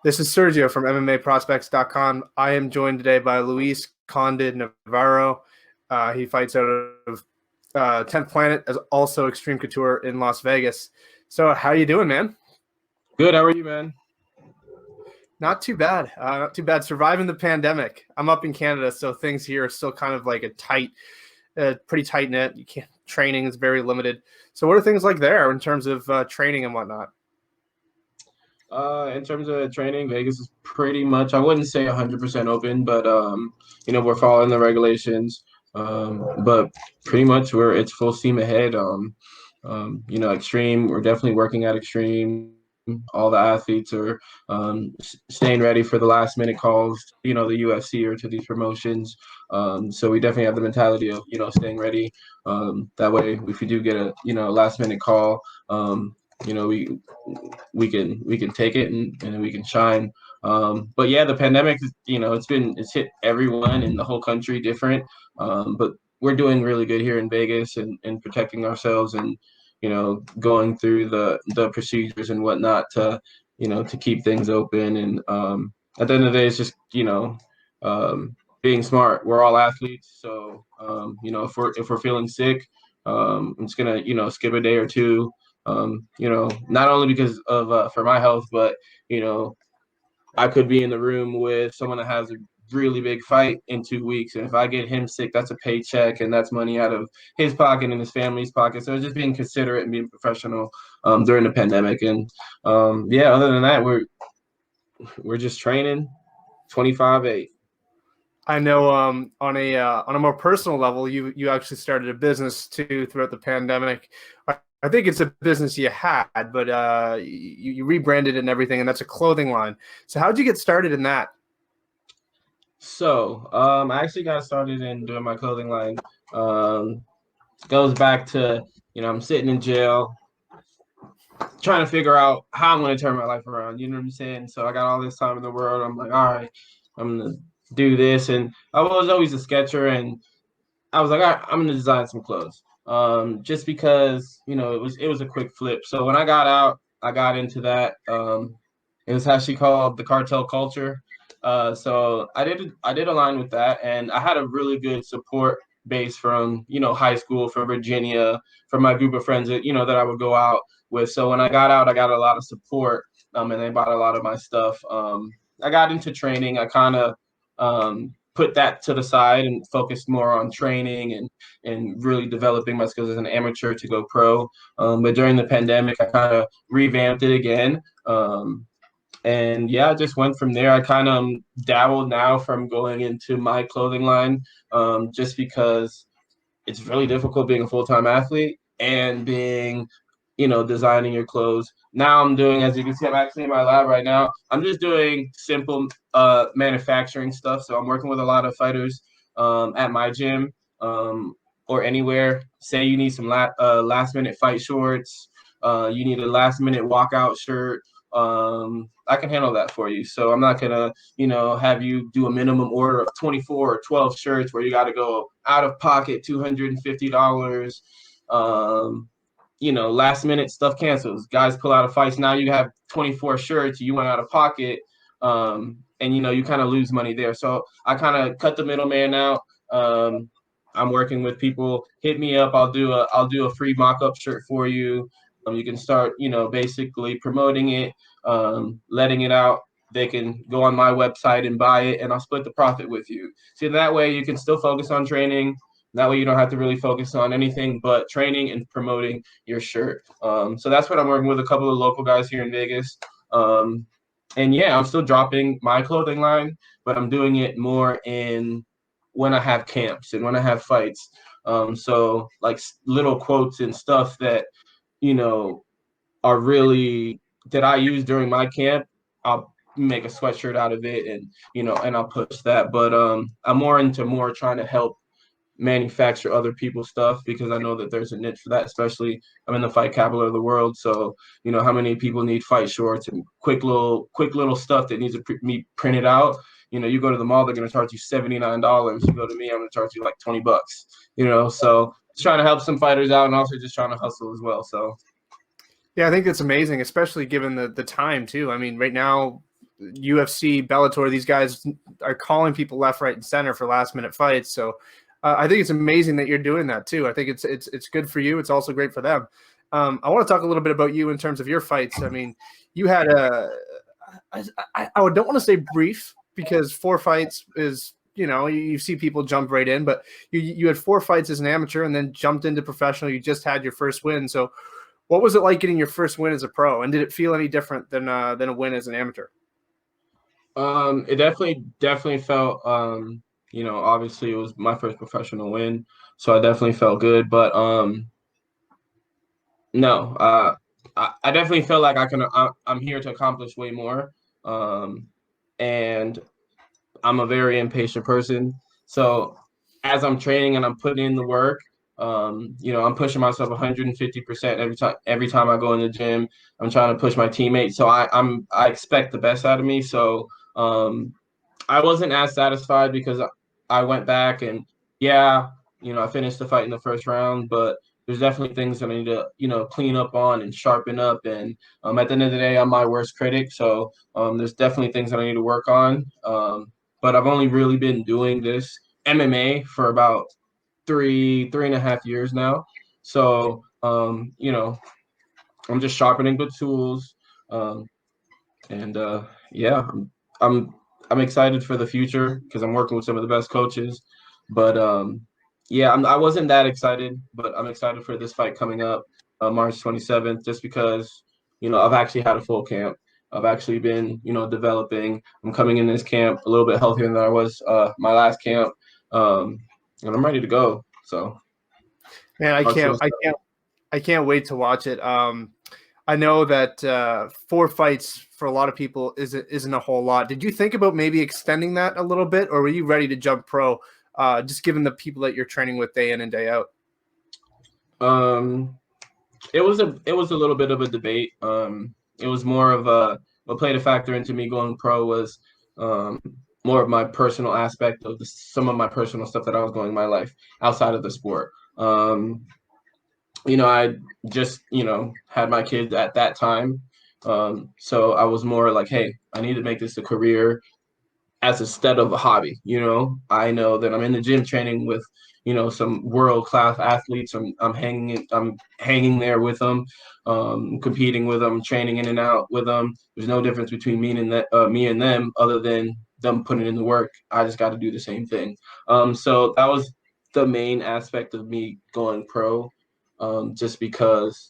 This is Sergio from MMA-Prospects.com. I am joined today by Luis Conde Navarro. He fights out of 10th Planet, as also Extreme Couture in Las Vegas. So how you doing, man? Good. How are you, man? Not too bad. Not too bad. Surviving the pandemic. I'm up in Canada, so things here are still kind of like pretty tight knit. You can't. Training is very limited. So what are things like there in terms of training and whatnot? In terms of training, Vegas is pretty much, I wouldn't say 100% open, but we're following the regulations. But pretty much it's full steam ahead. Extreme, we're definitely working at Extreme. All the athletes are staying ready for the last minute calls, the UFC or to these promotions. So we definitely have the mentality of, staying ready. That way, if we do get a, last minute call, you know, we we can take it and we can shine. But yeah, the pandemic, it's hit everyone in the whole country different. But we're doing really good here in Vegas and protecting ourselves and going through the procedures and whatnot to keep things open. And at the end of the day, it's just being smart. We're all athletes, so if we're feeling sick, I'm just gonna skip a day or two. Not only because of for my health, but I could be in the room with someone that has a really big fight in 2 weeks, and if I get him sick, that's a paycheck, and that's money out of his pocket and his family's pocket. So it's just being considerate and being professional during the pandemic. And yeah, other than that, we're just training 25/8. I know on a more personal level, you actually started a business too throughout the pandemic. I think it's a business you had, but you rebranded it and everything, and that's a clothing line. So how'd you get started in that? So I actually got started in doing my clothing line. Goes back to I'm sitting in jail trying to figure out how I'm going to turn my life around. You know what I'm saying? So I got all this time in the world. I'm like, all right, I'm going to do this. And I was always a sketcher, and I was like, all right, I'm going to design some clothes. Just because, it was a quick flip. So when I got out, I got into that. It was actually called the cartel culture. So I did align with that, and I had a really good support base from high school, from Virginia, from my group of friends that I would go out with. So when I got out, I got a lot of support, and they bought a lot of my stuff. I got into training. I kind of put that to the side and focused more on training and really developing my skills as an amateur to go pro. But during the pandemic, I kind of revamped it again. And yeah, I just went from there. I kind of dabbled now from going into my clothing line, just because it's really difficult being a full-time athlete and being, designing your clothes. Now I'm doing, as you can see, I'm actually in my lab right now. I'm just doing simple manufacturing stuff. So I'm working with a lot of fighters at my gym or anywhere. Say you need some last-minute fight shorts, you need a last-minute walkout shirt. I can handle that for you. So I'm not gonna, have you do a minimum order of 24 or 12 shirts where you got to go out of pocket $250. Last minute stuff cancels. Guys pull out of fights. Now you have 24 shirts. You went out of pocket, and you kind of lose money there. So I kind of cut the middleman out. I'm working with people. Hit me up. I'll do a free mock-up shirt for you. You can start, basically promoting it, letting it out. They can go on my website and buy it, and I'll split the profit with you. So that way you can still focus on training. That way you don't have to really focus on anything but training and promoting your shirt. So that's what I'm working with a couple of local guys here in Vegas. And yeah, I'm still dropping my clothing line, but I'm doing it more in when I have camps and when I have fights. So like little quotes and stuff that you know, are really that I use during my camp. I'll make a sweatshirt out of it and I'll push that. But I'm more into trying to help manufacture other people's stuff because I know that there's a niche for that, especially I'm in the fight capital of the world. So, how many people need fight shorts and quick little stuff that needs to be printed out. You go to the mall, they're going to charge you $79. You go to me, I'm going to charge you like $20. So just trying to help some fighters out and also just trying to hustle as well. So Yeah, I think that's amazing, especially given the time too. I mean, right now, UFC, Bellator, these guys are calling people left, right, and center for last minute fights. So I think it's amazing that you're doing that too. I think it's good for you. It's also great for them. I want to talk a little bit about you in terms of your fights. I mean, you had I don't want to say brief, because 4 fights is, you see people jump right in, but you had 4 fights as an amateur and then jumped into professional. You just had your first win. So what was it like getting your first win as a pro? And did it feel any different than a win as an amateur? It definitely felt, obviously it was my first professional win, so I definitely felt good. But no, I definitely feel like I'm here to accomplish way more. And I'm a very impatient person. So as I'm training and I'm putting in the work, I'm pushing myself 150% every time I go in the gym. I'm trying to push my teammates. So I expect the best out of me. So I wasn't as satisfied because I went back and I finished the fight in the first round, but there's definitely things that I need to, clean up on and sharpen up. And at the end of the day, I'm my worst critic. So there's definitely things that I need to work on. But I've only really been doing this MMA for about three and a half years now. So, I'm just sharpening the tools. And I'm I'm excited for the future because I'm working with some of the best coaches. But I wasn't that excited, but I'm excited for this fight coming up March 27th, just because I've actually had a full camp. I've actually been developing. I'm coming in this camp a little bit healthier than I was my last camp, and I'm ready to go. So, Man, March 27th. I can't wait to watch it. I know that 4 fights for a lot of people isn't a whole lot. Did you think about maybe extending that a little bit, or were you ready to jump pro, just given the people that you're training with day in and day out? It was a little bit of a debate. It was more of what played a factor into me going pro was um, more of my personal aspect of some of my personal stuff that I was going in my life outside of the sport. I just, had my kids at that time. So I was more like, hey, I need to make this a career as instead of a hobby. I know that I'm in the gym training with, some world-class athletes. I'm hanging there with them, competing with them, training in and out with them. There's no difference between me and them other than them putting in the work. I just got to do the same thing. So that was the main aspect of me going pro, just because,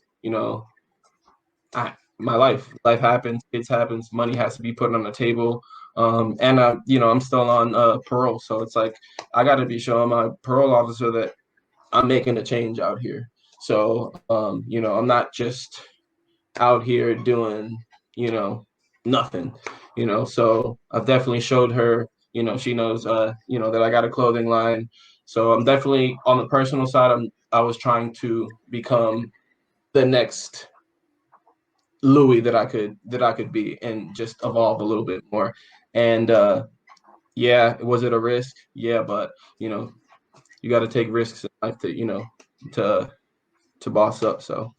my life happens, kids happens, money has to be put on the table. And I'm still on parole, so it's like I got to be showing my parole officer that I'm making a change out here. So I'm not just out here doing nothing. So I've definitely showed her. She knows that I got a clothing line. So I'm definitely on the personal side. I was trying to become the next Louis that I could be and just evolve a little bit more. And was it a risk? Yeah, but you got to take risks in life to boss up. So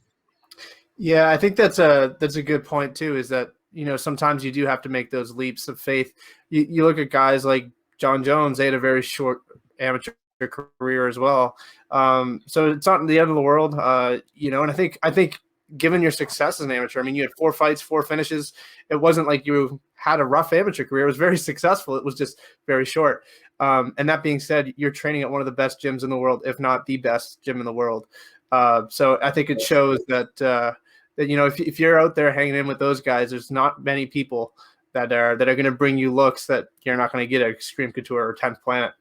Yeah, I think that's a good point too. Is that sometimes you do have to make those leaps of faith. You look at guys like John Jones; they had a very short amateur career as well. So it's not the end of the world, And I think given your success as an amateur, I mean, you had 4 fights, 4 finishes. It wasn't like you had a rough amateur career. It was very successful. It was just very short. And that being said, you're training at one of the best gyms in the world, if not the best gym in the world. So I think it shows that if you're out there hanging in with those guys, there's not many people that are going to bring you looks that you're not going to get at Extreme Couture or 10th Planet.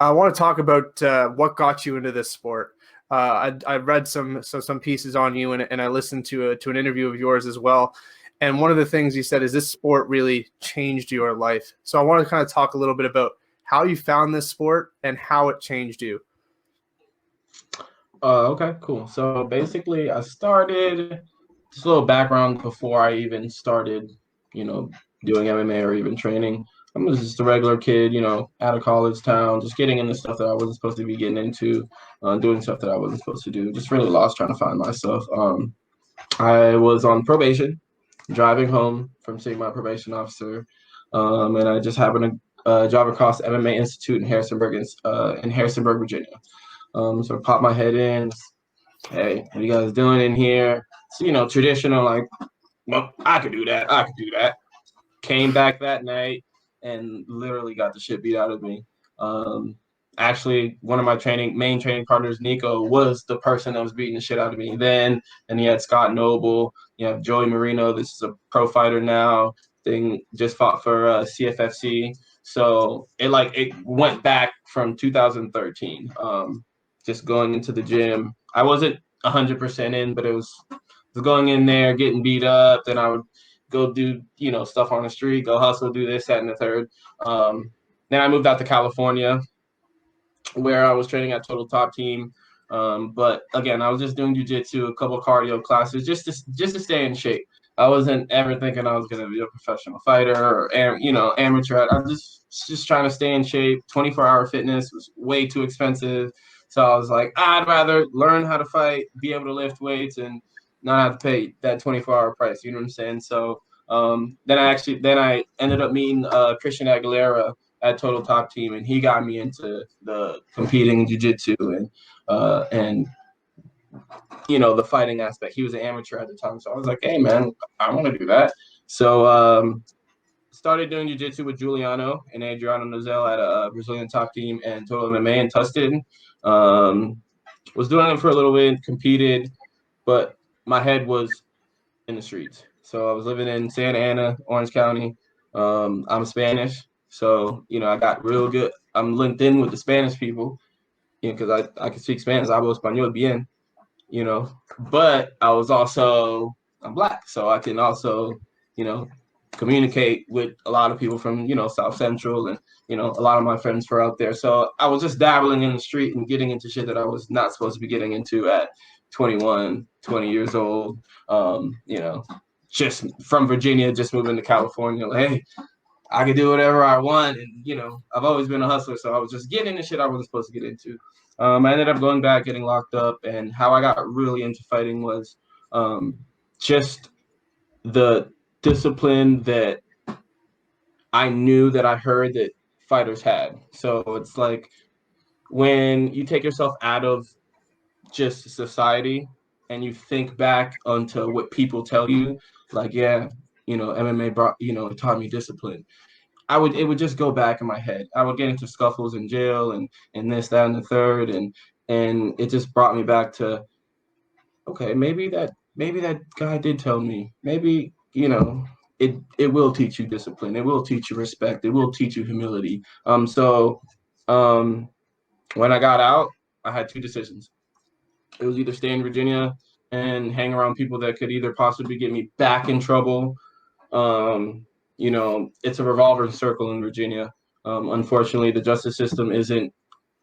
I want to talk about what got you into this sport. I read some pieces on you, and I listened to an interview of yours as well. And one of the things you said is this sport really changed your life. So I want to kind of talk a little bit about how you found this sport and how it changed you. Okay, cool. So basically, I started just a little background before I even started, doing MMA or even training. I was just a regular kid, out of college town, just getting into stuff that I wasn't supposed to be getting into, doing stuff that I wasn't supposed to do. Just really lost trying to find myself. I was on probation, driving home from seeing my probation officer, and I just happened to drive across MMA Institute in Harrisonburg, Virginia. So I popped my head in. Hey, what are you guys doing in here? So, traditional, like, well, I could do that. I could do that. Came back that night and literally got the shit beat out of me. Um, Actually, one of my main training partners, Nico, was the person that was beating the shit out of me then. And he had Scott Noble. You have Joey Marino. This is a pro fighter now. Thing just fought for CFFC. So it went back from 2013. Just going into the gym. I wasn't 100% in, but it was going in there, getting beat up. Then I would go do, stuff on the street, go hustle, do this, that, and the third. Then I moved out to California where I was training at Total Top Team. But again, I was just doing jujitsu, a couple cardio classes, just to stay in shape. I wasn't ever thinking I was going to be a professional fighter or amateur. I was just trying to stay in shape. 24-hour fitness was way too expensive, so I was like, I'd rather learn how to fight, be able to lift weights, and not have to pay that 24-hour price. You know what I'm saying? So then I ended up meeting Christian Aguilera at Total Top Team, and he got me into the competing jiu-jitsu and the fighting aspect. He was an amateur at the time, so I was like, hey man, I want to do that. So started doing jiu-jitsu with Giuliano and Adriano Nozel at a Brazilian Top Team and Total MMA in Tustin. Was doing it for a little bit, competed, but my head was in the streets. So I was living in Santa Ana, Orange County. I'm Spanish, so I got real good. I'm linked in with the Spanish people, because I can speak Spanish. Hablo español bien, But I'm Black, so I can also communicate with a lot of people from South Central, and a lot of my friends were out there. So I was just dabbling in the street and getting into shit that I was not supposed to be getting into at 21, 20 years old. Just from Virginia, just moving to California. Like, hey, I could do whatever I want, and I've always been a hustler, so I was just getting into shit I wasn't supposed to get into. I ended up going back, getting locked up, and how I got really into fighting was just the discipline that I knew that I heard that fighters had. So it's like when you take yourself out of just society and you think back onto what people tell you, like, yeah, MMA brought, it taught me discipline. It would just go back in my head. I would get into scuffles in jail and this, that, and the third, and it just brought me back to, okay, maybe that guy did tell me. Maybe, it will teach you discipline. It will teach you respect. It will teach you humility. So when I got out, I had two decisions. It was either stay in Virginia and hang around people that could either possibly get me back in trouble. It's a revolving circle in Virginia. Unfortunately, the justice system isn't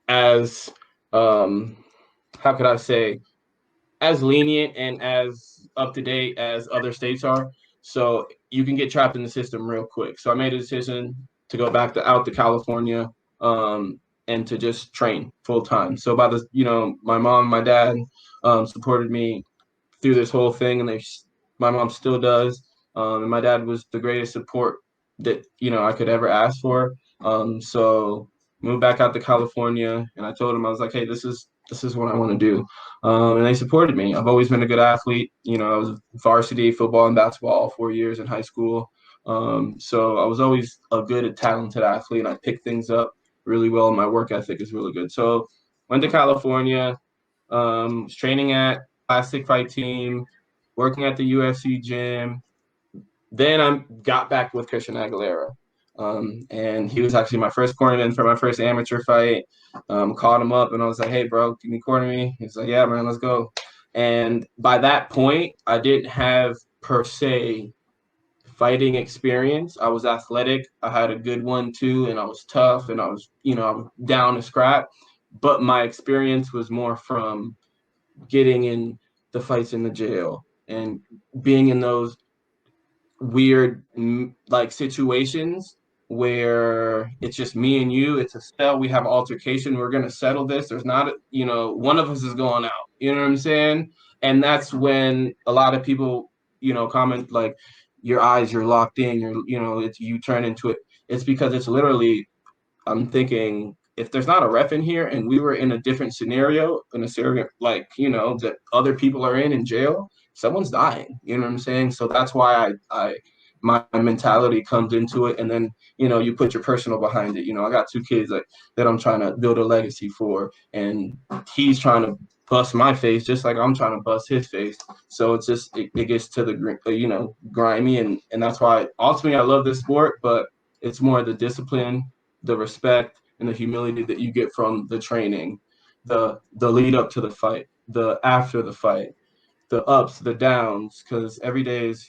as, how could I say, as lenient and as up to date as other states are. So you can get trapped in the system real quick. So I made a decision to go back out to California, and to just train full time. So my mom, my dad supported me through this whole thing, and my mom still does. And my dad was the greatest support that I could ever ask for. So moved back out to California, and I told him, I was like, hey, this is what I want to do. And they supported me. I've always been a good athlete. I was varsity football and basketball all 4 years in high school. So I was always a good, talented athlete, and I picked things up really well. My work ethic is really good. So went to California, was training at Classic Fight Team, working at the UFC gym. Then I got back with Christian Aguilera. And he was actually my first cornerman for my first amateur fight. Called him up and I was like, hey, bro, can you corner me? He's like, yeah, man, let's go. And by that point, I didn't have per se fighting experience. I was athletic. I had a good one too, and I was tough, and I was down to scrap. But my experience was more from getting in the fights in the jail and being in those weird like situations where it's just me and you. It's a cell. We have altercation. We're gonna settle this. There's not, one of us is going out. You know what I'm saying? And that's when a lot of people, comment like, your eyes, you're locked in, you turn into it. It's because it's literally, I'm thinking, if there's not a ref in here and we were in a different scenario, in a scenario like, that other people are in jail, someone's dying. You know what I'm saying? So that's why my mentality comes into it. And then, you put your personal behind it. I got two kids that I'm trying to build a legacy for, and he's trying to bust my face just like I'm trying to bust his face. So it's just, it gets to the, grimy. And that's why ultimately I love this sport, but it's more the discipline, the respect, and the humility that you get from the training, the lead up to the fight, the after the fight, the ups, the downs, because every day is,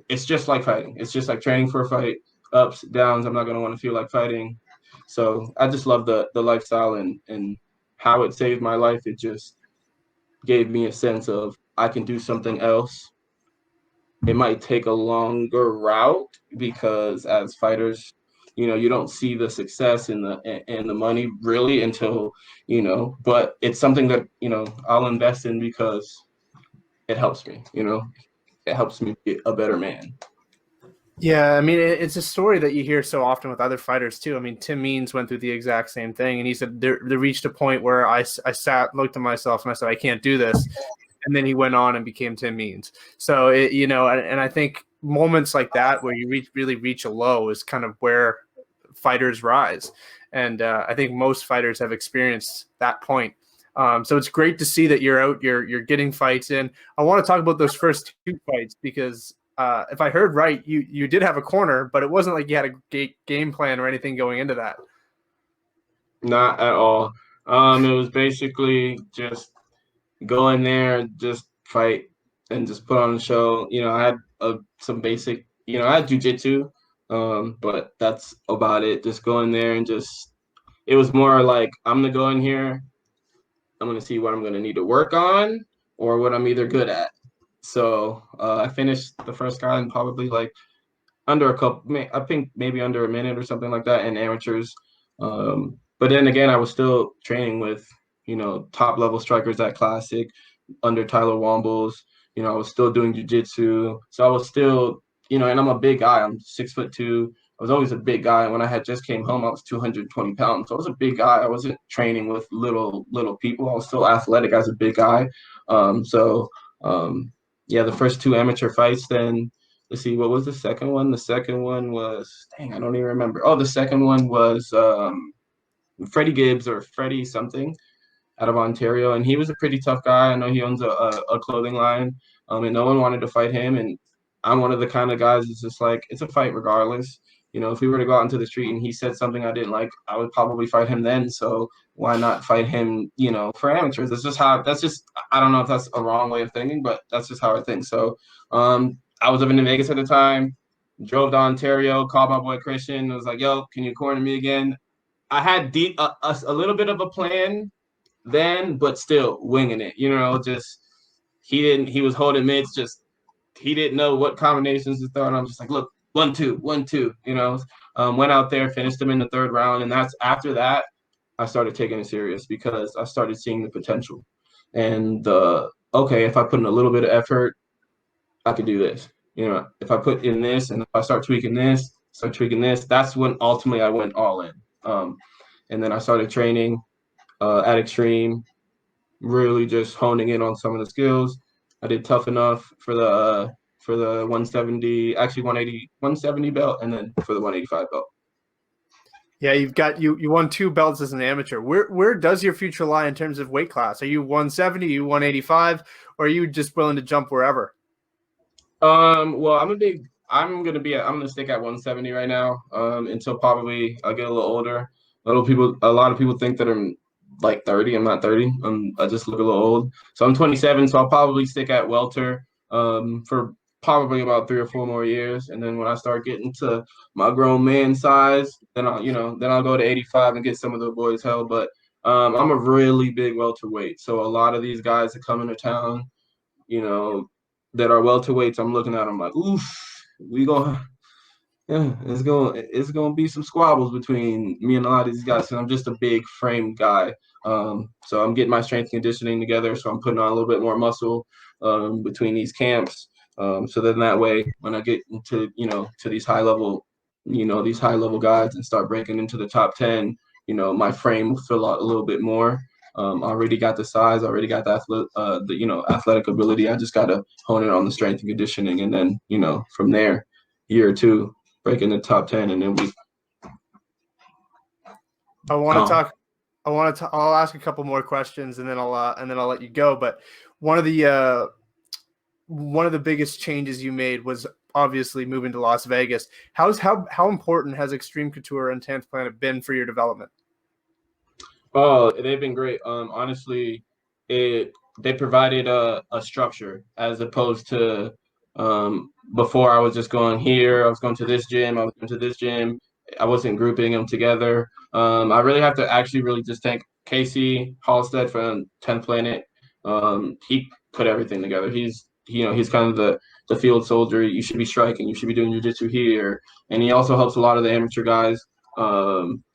it's just like fighting. It's just like training for a fight, ups, downs. I'm not gonna want to feel like fighting. So I just love the lifestyle and how it saved my life. It just gave me a sense of I can do something else. It might take a longer route because as fighters, you don't see the success and the money really until, but it's something that, I'll invest in because it helps me, it helps me be a better man. Yeah, I mean, it's a story that you hear so often with other fighters too. I mean, Tim Means went through the exact same thing, and he said they reached a point where I sat, looked at myself, and I said, I can't do this. And then he went on and became Tim Means. So, and I think moments like that where you really reach a low is kind of where fighters rise. And I think most fighters have experienced that point. So it's great to see that you're out, you're getting fights in. I want to talk about those first two fights because if I heard right, you did have a corner, but it wasn't like you had a game plan or anything going into that. Not at all. It was basically just go in there, just fight, and just put on a show. I had some basic, I had jujitsu, but that's about it. Just go in there and it was more like I'm gonna go in here, I'm gonna see what I'm gonna need to work on or what I'm either good at. So I finished the first guy in probably like under a couple, I think maybe under a minute or something like that in amateurs. But then again, I was still training with, top level strikers at Classic under Tyler Wombles. I was still doing jujitsu. So I was still, and I'm a big guy. I'm 6'2". I was always a big guy. When I had just came home, I was 220 pounds. So I was a big guy. I wasn't training with little people. I was still athletic as a big guy. So yeah, the first two amateur fights, then let's see, what was the second one? The second one was, dang, I don't even remember. Oh, the second one was Freddie Gibbs or Freddie something out of Ontario, and he was a pretty tough guy. I know he owns a clothing line, and no one wanted to fight him. And I'm one of the kind of guys that's just like, it's a fight regardless. If we were to go out into the street and he said something I didn't like, I would probably fight him then. So why not fight him, for amateurs? That's just, I don't know if that's a wrong way of thinking, but that's just how I think. So I was living in Vegas at the time, drove to Ontario, called my boy Christian, was like, yo, can you corner me again? I had a little bit of a plan then, but still winging it, just he was holding mids, just he didn't know what combinations to throw. And I'm just like, look, 1-2, 1-2, went out there, finished him in the third round. And that's after that, I started taking it serious because I started seeing the potential. And okay, if I put in a little bit of effort, I could do this. If I put in this and if I start tweaking this, that's when ultimately I went all in. And then I started training at Extreme, really just honing in on some of the skills. I did tough enough for the 170, actually 180, 170 belt, and then for the 185 belt. Yeah, you won two belts as an amateur. Where does your future lie in terms of weight class? Are you 170, are you 185, or are you just willing to jump wherever? Well, I'm gonna stick at 170 right now, until probably I get a little older. A lot of people think that I'm like 30. I'm not 30. I just look a little old. So I'm 27. So I'll probably stick at welter, for probably about 3 or 4 more years. And then when I start getting to my grown man size, then I'll go to 85 and get some of the boys held. But I'm a really big welterweight. So a lot of these guys that come into town, you know, that are welterweights, I'm looking at them like, oof, we gonna, yeah, it's gonna be some squabbles between me and a lot of these guys. And I'm just a big frame guy, so I'm getting my strength conditioning together. So I'm putting on a little bit more muscle between these camps. So then that way, when I get into, to these high level, guys and start breaking into the top 10, my frame will fill out a little bit more. Already got the size, already got athletic ability. I just got to hone it on the strength and conditioning. And then, from there, year or two, breaking the top 10. And then I want to talk. I'll ask a couple more questions and then I'll let you go. But one of the biggest changes you made was obviously moving to Las Vegas. How important has Extreme Couture and 10th Planet been for your development? Oh, they've been great. Honestly, they provided a structure as opposed to before I was just going here. I was going to this gym. I was going to this gym. I wasn't grouping them together. I really have to actually really just thank Casey Halstead from 10th Planet. He put everything together. He's kind of the field soldier. You should be striking. You should be doing jiu-jitsu here. And he also helps a lot of the amateur guys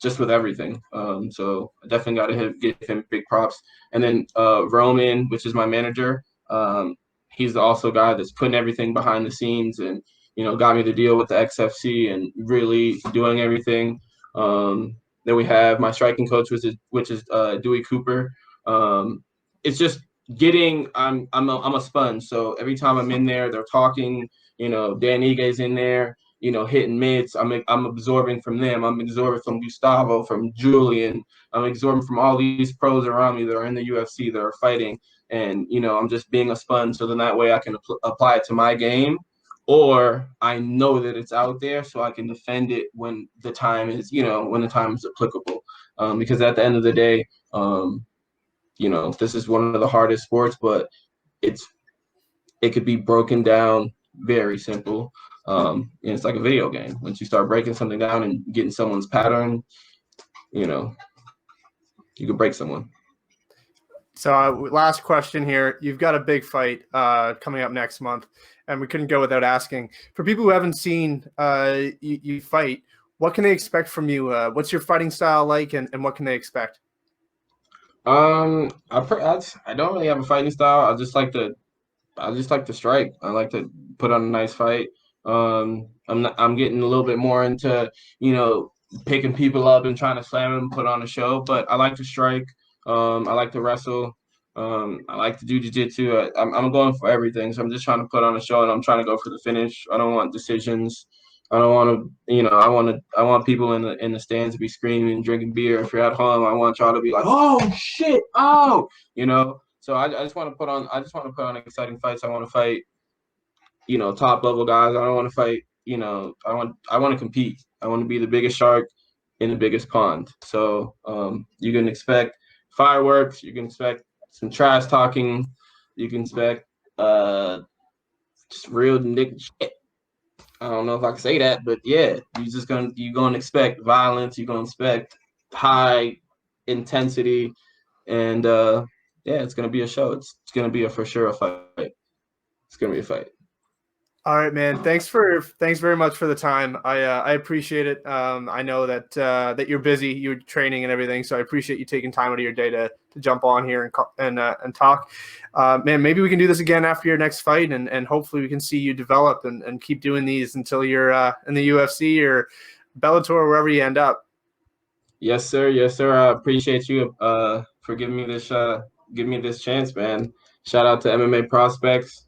just with everything. So I definitely got to give him big props. And then Roman, which is my manager, he's also a guy that's putting everything behind the scenes and, got me the deal with the XFC and really doing everything. Then we have my striking coach, which is Dewey Cooper. It's just I'm a sponge. So every time I'm in there, they're talking, Dan Igue's in there, hitting mitts. I'm absorbing from them. I'm absorbing from Gustavo, from Julian. I'm absorbing from all these pros around me that are in the UFC that are fighting. And, I'm just being a sponge. So then that way I can apply it to my game, or I know that it's out there so I can defend it when the time is, when the time is applicable. Because at the end of the day, this is one of the hardest sports, but it could be broken down very simple. And it's like a video game. Once you start breaking something down and getting someone's pattern, you can break someone. So last question here. You've got a big fight coming up next month, and we couldn't go without asking. For people who haven't seen you fight, what can they expect from you? What's your fighting style like, and what can they expect? I don't really have a fighting style. I just like to strike. I like to put on a nice fight. I'm getting a little bit more into, picking people up and trying to slam them, put on a show, but I like to strike. I like to wrestle. I like to do jiu-jitsu. I'm going for everything. So I'm just trying to put on a show and I'm trying to go for the finish. I don't want decisions. I don't want to, I want people in the stands to be screaming, drinking beer. If you're at home, I want y'all to be like, oh shit, oh, So I just want to put on exciting fights. I want to fight, top level guys. I don't want to fight, I want to compete. I want to be the biggest shark in the biggest pond. So you can expect fireworks. You can expect some trash talking. You can expect just real nigga shit. I don't know if I can say that, but yeah, you're gonna expect violence. You're gonna expect high intensity, and yeah, it's gonna be a show. It's gonna be for sure a fight. It's gonna be a fight. All right, man. Thanks very much for the time. I appreciate it. I know that you're busy, you're training and everything, so I appreciate you taking time out of your day to jump on here and talk. Man, maybe we can do this again after your next fight, and hopefully we can see you develop and keep doing these until you're in the UFC or Bellator or wherever you end up. Yes, sir. Yes, sir. I appreciate you for giving me this chance, man. Shout out to MMA Prospects.